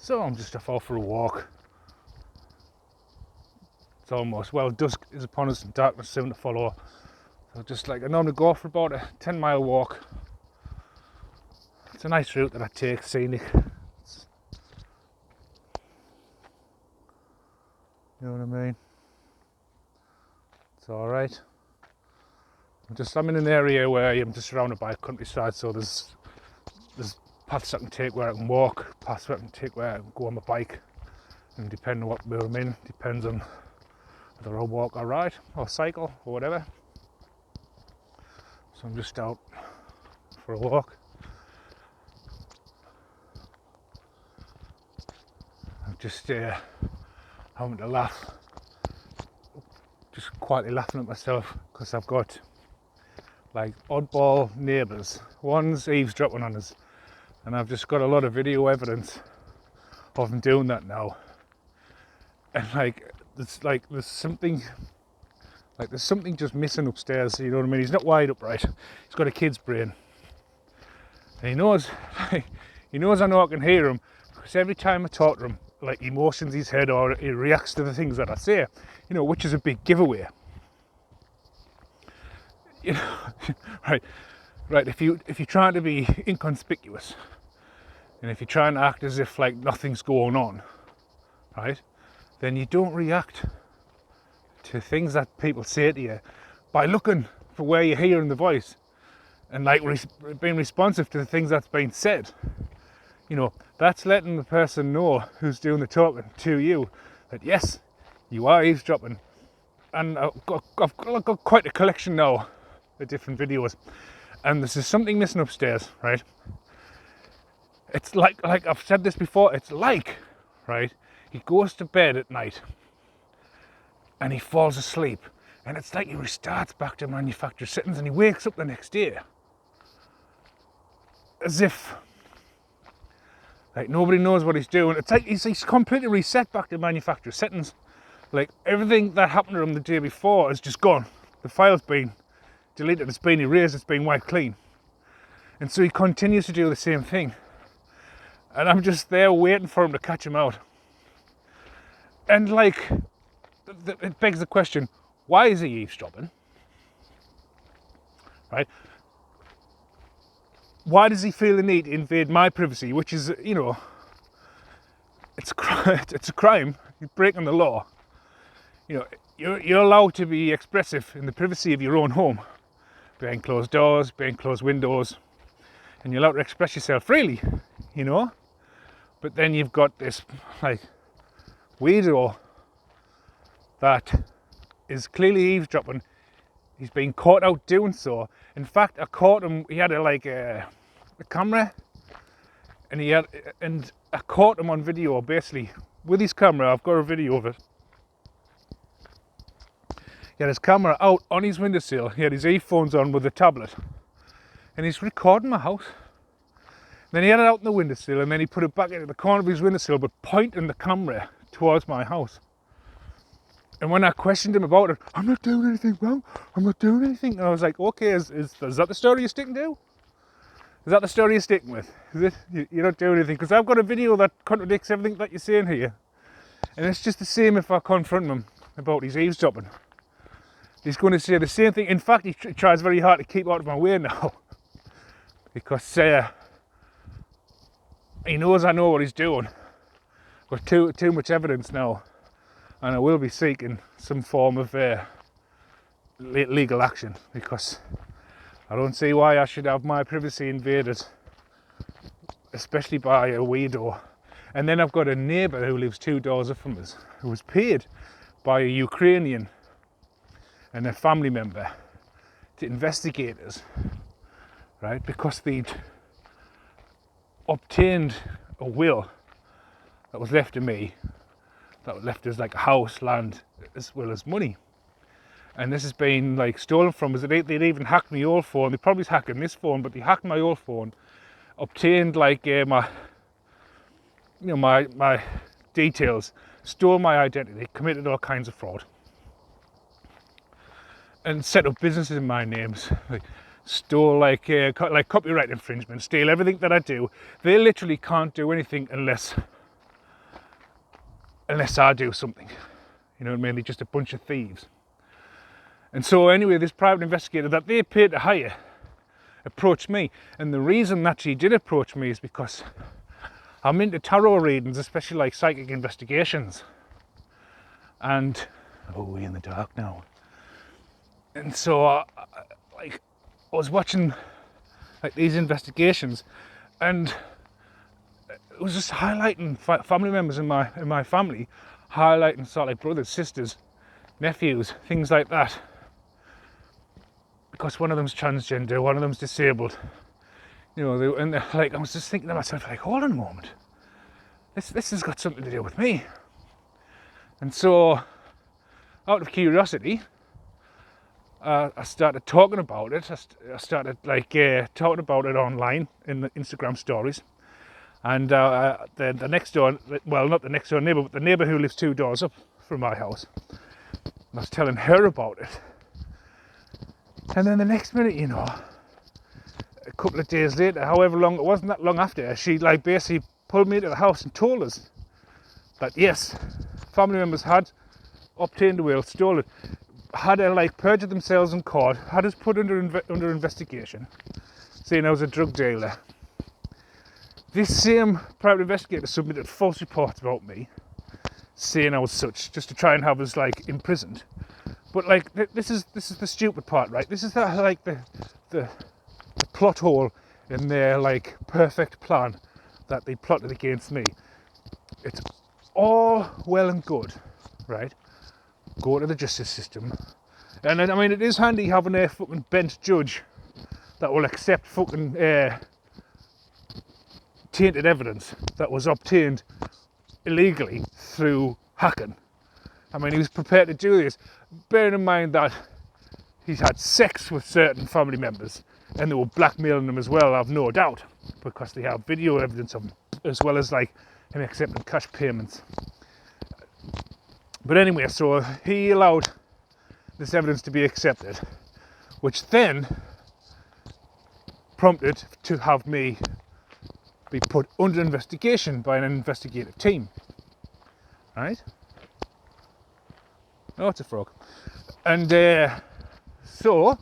So I'm just off for a walk. It's almost, well, dusk is upon us and darkness soon to follow. So just like I normally go for about a 10-mile walk. It's a nice route that I take, scenic. You know what I mean? It's alright. I'm in an area where I'm just surrounded by countryside, so there's paths I can take where I can walk, paths where I can take where I can go on my bike, and depending on what mood I'm in, depends on whether I walk or ride or cycle or whatever. So I'm just out for a walk. I'm just having to laugh, just quietly laughing at myself because I've got like oddball neighbours. One's eavesdropping on us, and I've just got a lot of video evidence of them doing that now. And there's something just missing upstairs. You know what I mean? He's not wired up right. He's got a kid's brain, and he knows I know I can hear him because every time I talk to him, like he motions his head or he reacts to the things that I say. You know, which is a big giveaway. You know, right. If you're trying to be inconspicuous, and if you're trying to act as if like nothing's going on, right, then you don't react to things that people say to you by looking for where you're hearing the voice and like being responsive to the things that's being said. You know, that's letting the person know who's doing the talking to you that yes, you are eavesdropping. And I've got quite a collection now of different videos, and this is something missing upstairs, right? It's like I've said this before, it's like, right, he goes to bed at night and he falls asleep, and it's like he restarts back to manufactured settings, and he wakes up the next day as if like nobody knows what he's doing. It's like he's completely reset back to manufactured settings. Like everything that happened to him the day before is just gone. The file's been deleted, it's been erased, it's been wiped clean. And so he continues to do the same thing. And I'm just there waiting for him to catch him out. And like, it begs the question, why is he eavesdropping? Right? Why does he feel the need to invade my privacy, which is, you know, it's a crime. You're breaking the law. You know, you're allowed to be expressive in the privacy of your own home, behind closed doors, behind closed windows, and you're allowed to express yourself freely, you know. But then you've got this like weirdo that is clearly eavesdropping. He's been caught out doing so. In fact, I caught him. He had a camera, and I caught him on video basically with his camera. I've got a video of it. He had his camera out on his windowsill. He had his earphones on with a tablet, and he's recording my house. Then he had it out in the windowsill, and then he put it back into the corner of his windowsill, but pointing the camera towards my house. And when I questioned him about it, I'm not doing anything wrong. I'm not doing anything. And I was like, okay, is that the story you're sticking to? Is that the story you're sticking with? Is it? You're not doing anything? Because I've got a video that contradicts everything that you're saying here. And it's just the same if I confront him about his eavesdropping. He's going to say the same thing. In fact, he tries very hard to keep out of my way now. Because he knows I know what he's doing. I've got too much evidence now. And I will be seeking some form of legal action, because I don't see why I should have my privacy invaded, especially by a weirdo. And then I've got a neighbour who lives 2 doors up from us, who was paid by a Ukrainian and a family member to investigate us, right? Because they'd obtained a will that was left to me, that left us like a house, land, as well as money. And this has been like stolen from us. They'd even hacked my old phone. They probably hacking this phone, but they hacked my old phone, obtained like my details, stole my identity, committed all kinds of fraud, and set up businesses in my names. Like, stole like copyright infringement, steal everything that I do. They literally can't do anything unless unless I do something. You know what I mean? They're just a bunch of thieves. And so anyway, this private investigator that they paid to hire approached me. And the reason that she did approach me is because I'm into tarot readings, especially like psychic investigations. And, oh, we're in the dark now. And so I was watching like these investigations, and it was just highlighting family members in my family, highlighting sort of like brothers, sisters, nephews, things like that. Because one of them's transgender, one of them's disabled. You know, and like I was just thinking to myself, like, hold on a moment, this has got something to do with me. And so, out of curiosity, I started talking about it. I started like talking about it online in the Instagram stories. And the next door, well, not the next door neighbour, but the neighbour who lives 2 doors up from my house, I was telling her about it. And then the next minute, you know, a couple of days later, however long, it wasn't that long after, she like basically pulled me into the house and told us that yes, family members had obtained the will, stole it, had like perjured themselves in court, had us put under investigation, saying I was a drug dealer. This same private investigator submitted false reports about me, saying I was such, just to try and have us like imprisoned. But like this is the stupid part, right? This is the plot hole in their like perfect plan that they plotted against me. It's all well and good, right? Go to the justice system, and then, I mean, it is handy having a fucking bent judge that will accept fucking tainted evidence that was obtained illegally through hacking. I mean, he was prepared to do this, bearing in mind that he's had sex with certain family members and they were blackmailing them as well, I've no doubt, because they have video evidence of him, as well as like him accepting cash payments. But anyway, so he allowed this evidence to be accepted, which then prompted to have me be put under investigation by an investigative team. Right? Oh, it's a frog. And so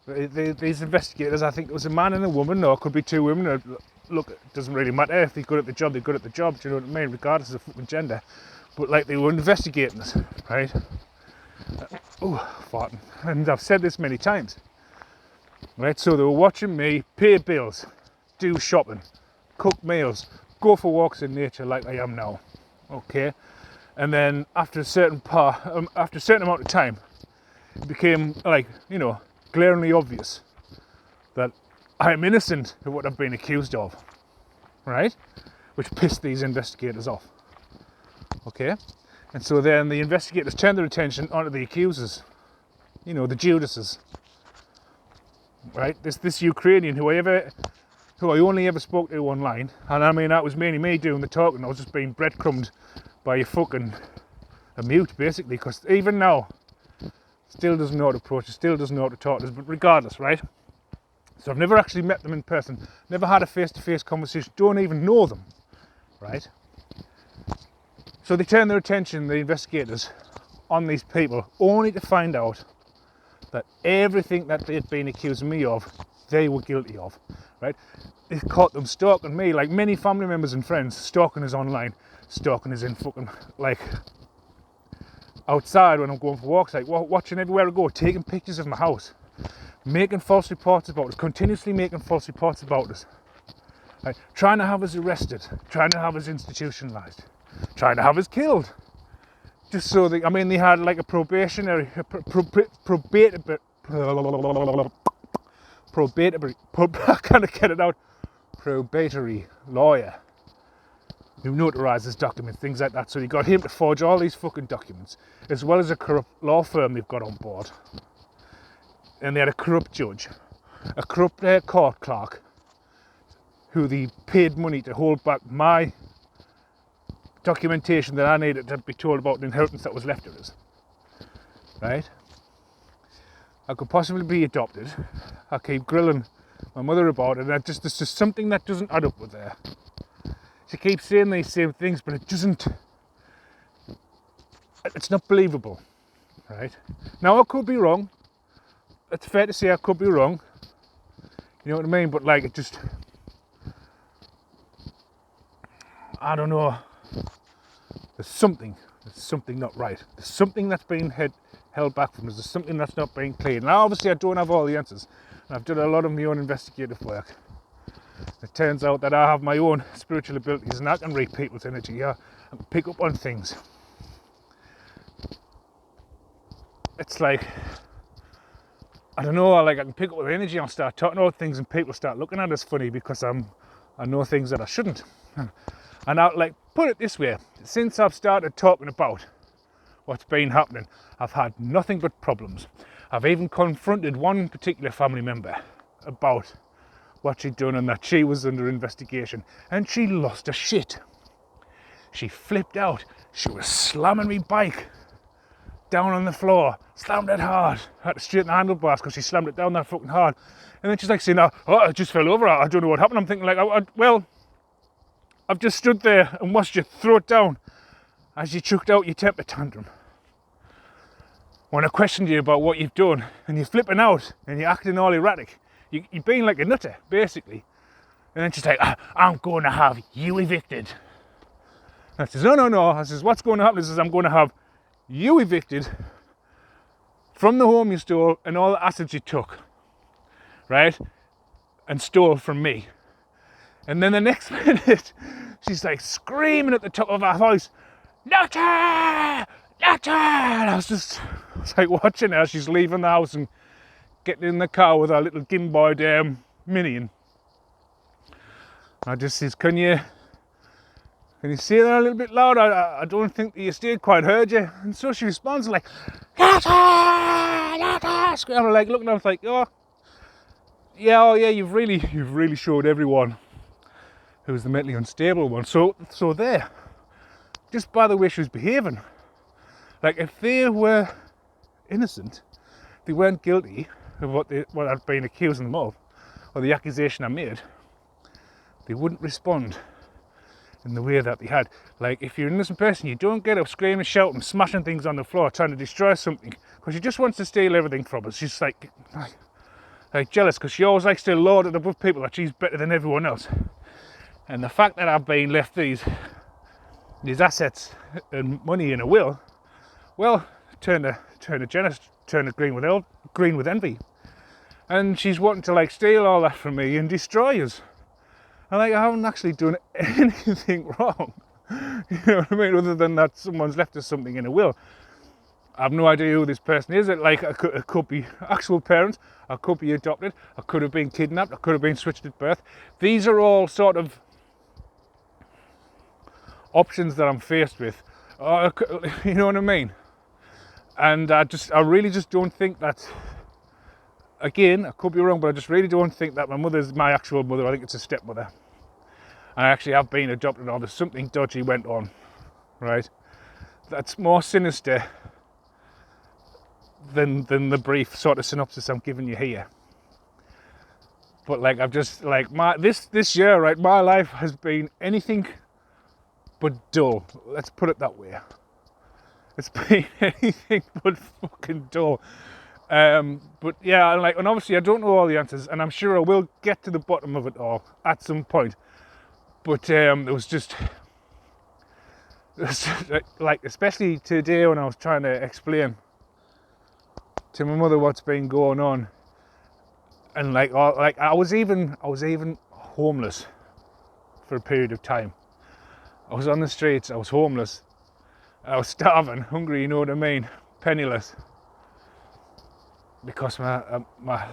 these investigators, I think it was a man and a woman, or it could be 2 women. Look, it doesn't really matter. If they're good at the job, they're good at the job. Do you know what I mean? Regardless of fucking gender. But like, they were investigating us, right? Farting. And I've said this many times. Right? So they were watching me pay bills, do shopping, cook meals, go for walks in nature like I am now. Okay? And then after a certain amount of time, it became like, you know, glaringly obvious that I am innocent of what I've been accused of, right? Which pissed these investigators off. Okay? And so then the investigators turned their attention onto the accusers, you know, the Judases, right? This Ukrainian who I only ever spoke to online, and I mean, that was mainly me doing the talking. I was just being breadcrumbed by a mute, basically, because even now, still doesn't know how to approach us, still doesn't know how to talk to us, but regardless, right? So I've never actually met them in person, never had a face-to-face conversation, don't even know them, right? So they turned their attention, the investigators, on these people, only to find out that everything that they'd been accusing me of, they were guilty of, right? They caught them stalking me, like many family members and friends, stalking us online, stalking us in fucking, like, outside when I'm going for walks, like watching everywhere I go, taking pictures of my house, making false reports about us, continuously making false reports about us, right? Trying to have us arrested, trying to have us institutionalised, trying to have us killed, just so they had like a probatory lawyer who notarises documents, things like that. So you got him to forge all these fucking documents, as well as a corrupt law firm they've got on board. And they had a corrupt judge, a corrupt court clerk, who they paid money to hold back my documentation that I needed to be told about the inheritance that was left of us. Right? I could possibly be adopted. I keep grilling my mother about it, and there's just something that doesn't add up with her. She keeps saying these same things, but it it's not believable, right? Now I could be wrong. It's fair to say I could be wrong. You know what I mean? But like, it just, I don't know. There's something not right. There's something that's being held back from us. There's something that's not being cleared. Now, obviously, I don't have all the answers. And I've done a lot of my own investigative work. It turns out that I have my own spiritual abilities and I can read people's energy. I can pick up on things. It's like, I don't know, like I can pick up with energy and start talking about things and people start looking at us funny because I know things that I shouldn't. And I like, put it this way, since I've started talking about what's been happening, I've had nothing but problems. I've even confronted one particular family member about what she'd done and that she was under investigation, and she lost her shit. She flipped out. She was slamming me bike down on the floor, slammed it hard. I had to straighten the handlebars because she slammed it down that fucking hard. And then she's like saying, oh, I just fell over. I don't know what happened. I'm thinking like, well, I've just stood there and watched you throw it down as you chucked out your temper tantrum. When I questioned you about what you've done and you're flipping out and you're acting all erratic, you're being like a nutter, basically. And then she's like, I'm going to have you evicted. And I says, no. I says, what's going to happen is I'm going to have you evicted from the home you stole and all the assets you took, right? And stole from me. And then the next minute, she's like screaming at the top of her voice, Nutter! Nutter! And I was like watching her. She's leaving the house and getting in the car with her little Game-Boy Minion. I just says, can you say that a little bit louder? I don't think the estate quite heard you. And so she responds like, Nutter! Nutter! I'm like looking at her, I was like, oh yeah, you've really showed everyone who's the mentally unstable one. So there, just by the way she was behaving, like if they were innocent, they weren't guilty of what I'd been accusing them of, or the accusation I made, they wouldn't respond in the way that they had. Like if you're an innocent person, you don't get up screaming, shouting, smashing things on the floor, trying to destroy something, because she just wants to steal everything from us. She's like jealous, because she always likes to lord it above people that she's better than everyone else. And the fact that I've been left these assets and money in a will, well, turn her jealous, turn her green with envy. And she's wanting to like steal all that from me and destroy us. And like I haven't actually done anything wrong. You know what I mean? Other than that someone's left us something in a will. I have no idea who this person is. It could be actual parents, I could be adopted, I could have been kidnapped, I could have been switched at birth. These are all sort of options that I'm faced with. You know what I mean? And I really just don't think that, again, I could be wrong, but I just really don't think that my mother's my actual mother. I think it's a stepmother. And I actually have been adopted, or there's something dodgy went on, right? That's more sinister than the brief sort of synopsis I'm giving you here. But like I've just like this year, right, my life has been anything but dull. Let's put it that way. It's been anything but fucking dull. But yeah, and obviously I don't know all the answers, and I'm sure I will get to the bottom of it all at some point. But it was just like, especially today when I was trying to explain to my mother what's been going on, and I was even homeless for a period of time. I was on the streets, I was homeless, I was starving, hungry, you know what I mean, penniless, because my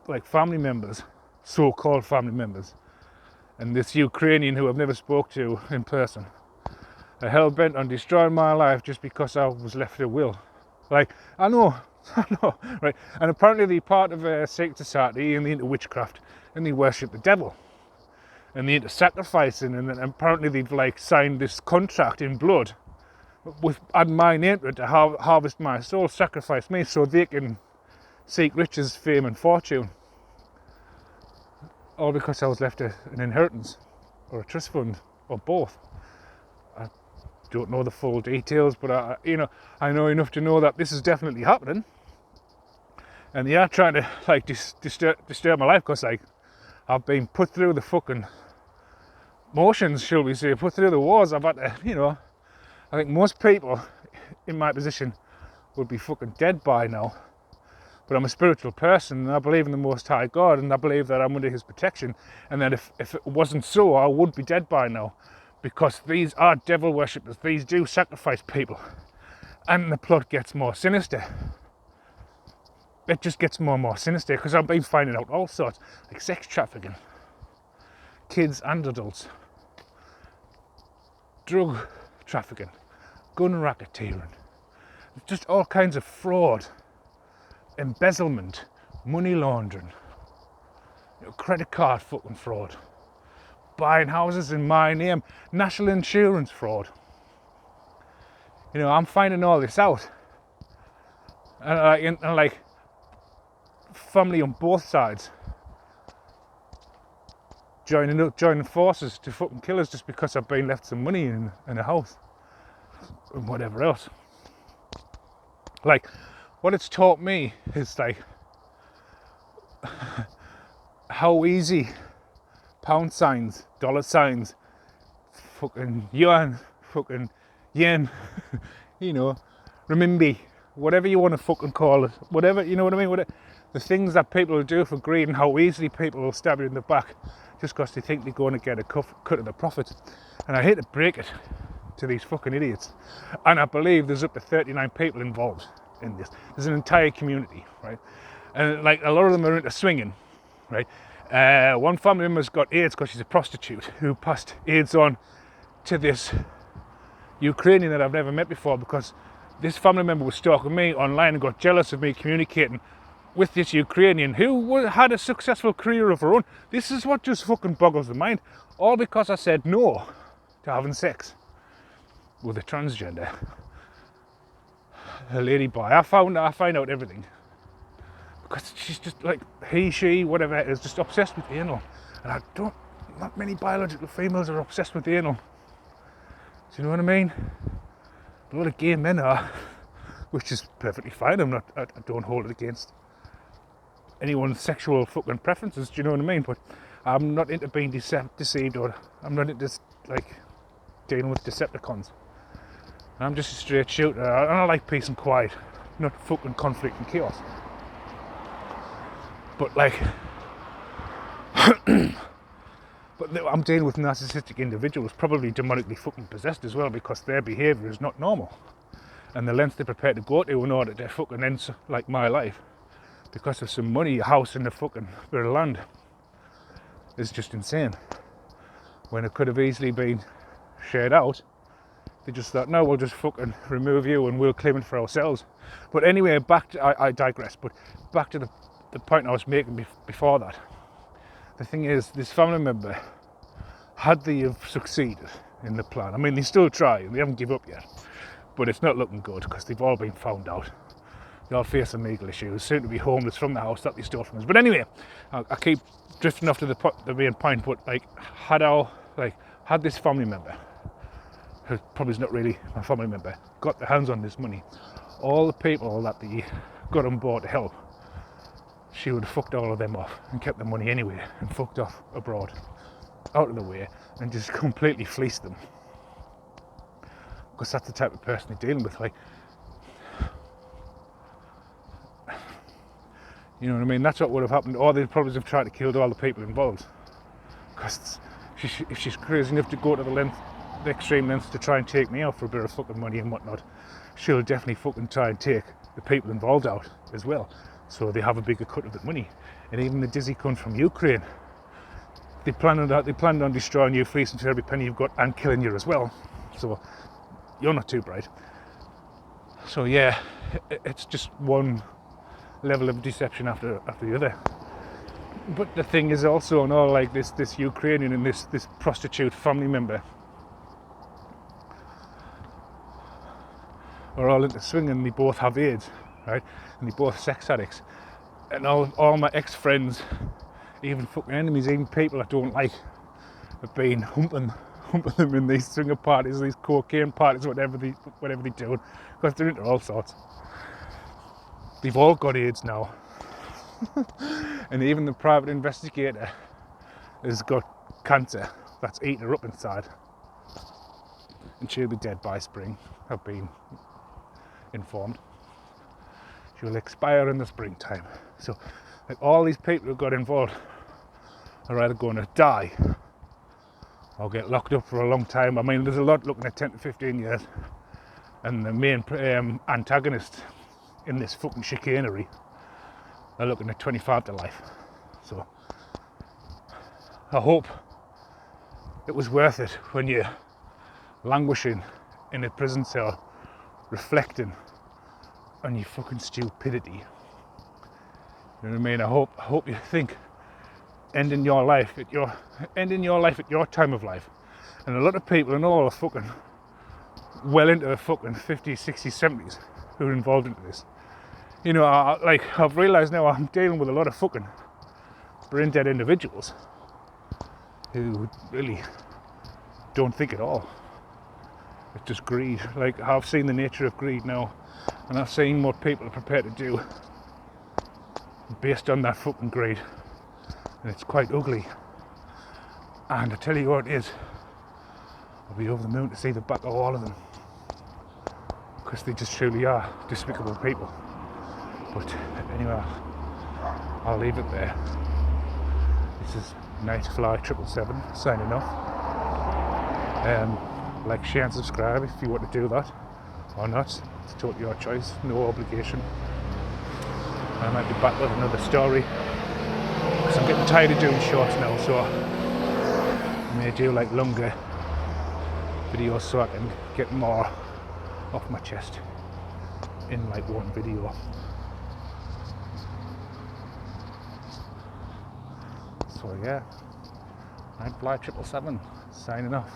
like family members, so-called family members, and this Ukrainian who I've never spoke to in person, are hell-bent on destroying my life just because I was left a will. Like, I know, right? And apparently they're part of a secret society and they're into witchcraft and they worship the devil and they're into sacrificing, and apparently they've like signed this contract in blood with adding my name to it to harvest my soul, sacrifice me so they can seek riches, fame and fortune. All because I was left an inheritance or a trust fund or both. don't know the full details, but I know enough to know that this is definitely happening, and they are trying to like disturb my life, because like I've been put through the fucking motions, shall we say, put through the wars. I've had to, I think most people in my position would be fucking dead by now. But I'm a spiritual person, and I believe in the Most High God, and I believe that I'm under His protection, and that if it wasn't so, I would be dead by now, because these are devil worshippers. These do sacrifice people, and the plot gets more sinister. It just gets more and more sinister, because I've been finding out all sorts, like sex trafficking, kids and adults, drug trafficking, gun racketeering, just all kinds of fraud, embezzlement, money laundering, credit card fucking fraud, buying houses in my name, national insurance fraud. I'm finding all this out, and like family on both sides joining forces to fucking kill us just because I've been left some money in a house and whatever else. Like, what it's taught me is like how easy pound signs, dollar signs, fucking yuan, fucking yen, renminbi, whatever you want to fucking call it, whatever, you know what I mean? The things that people will do for greed, and how easily people will stab you in the back just because they think they're going to get a cut of the profit. And I hate to break it to these fucking idiots. And I believe there's up to 39 people involved in this. There's an entire community, right? And like a lot of them are into swinging, right? One family member's got AIDS because she's a prostitute who passed AIDS on to this Ukrainian that I've never met before, because this family member was stalking me online and got jealous of me communicating with this Ukrainian who had a successful career of her own. This is what just fucking boggles the mind. All because I said no to having sex with a transgender, a lady boy. I find out everything, because she's just like, she, whatever it is, just obsessed with anal. And not many biological females are obsessed with anal. Do you know what I mean? A lot of gay men are, which is perfectly fine. I don't hold it against anyone's sexual fucking preferences. Do you know what I mean? But I'm not into being deceived, or I'm not into like dealing with Decepticons. I'm just a straight shooter, and I like peace and quiet, not fucking conflict and chaos. But like, I'm dealing with narcissistic individuals, probably demonically fucking possessed as well, because their behaviour is not normal, and the lengths they're prepared to go to in order to fucking end like my life because of some money, a house and a fucking bit of land, is just insane. When it could have easily been shared out, they just thought, no, we'll just fucking remove you and we'll claim it for ourselves. But anyway, I digress, but back to the point I was making before that. The thing is, this family member, had they have succeeded in the plan, I mean, they still try, and they haven't given up yet, but it's not looking good, because they've all been found out. They all face some legal issues, soon to be homeless from the house that they stole from us. But anyway, I keep drifting off to the main point, but like, had this family member, who probably is not really my family member, got their hands on this money, all the people that they got on board to help, she would have fucked all of them off and kept the money anyway, and fucked off abroad, out of the way, and just completely fleeced them. Because that's the type of person they're dealing with. Like, you know what I mean? That's what would have happened. Or they'd probably have tried to kill all the people involved. Because if she's crazy enough to go to the extreme lengths to try and take me out for a bit of fucking money and whatnot, she'll definitely fucking try and take the people involved out as well, so they have a bigger cut of the money. And even the dizzy cunt from Ukraine, they planned on destroying you, fleecing for every penny you've got, and killing you as well. So you're not too bright. So yeah, it's just one level of deception after the other. But the thing is also, on all like this Ukrainian and this prostitute family member are all into swinging. They both have AIDS, right? And they both sex addicts. And all my ex-friends, even fucking enemies, even people I don't like, have been humping pumping them in these swinger parties, these cocaine parties, whatever they do, because they're into all sorts. They've all got AIDS now. And even the private investigator has got cancer that's eaten her up inside. And she'll be dead by spring, I've been informed. She'll expire in the springtime. So, like, all these people who got involved are either going to die or get locked up for a long time. I mean, there's a lot looking at 10 to 15 years. And the main antagonist in this fucking chicanery are looking at 25 to life. So I hope it was worth it when you're languishing in a prison cell, reflecting on your fucking stupidity. You know what I mean? I hope you think ending your life at your time of life. And a lot of people, and all are fucking well into the fucking 50s, 60s, 70s who are involved into this. You know, I've realised now I'm dealing with a lot of fucking brain dead individuals who really don't think at all. It's just greed. Like, I've seen the nature of greed now, and I've seen what people are prepared to do based on that fucking greed, and it's quite ugly. And I tell you what it is, I'll be over the moon to see the back of all of them, because they just truly are despicable people. But anyway, I'll leave it there. This is Night Fly 777 signing off. Like, share and subscribe if you want to do that or not. It's totally your choice, no obligation. I might be back with another story, because I'm getting tired of doing shorts now, so I may do like longer videos so I can get more off my chest in like one video. So yeah, Night Fly 777 signing off.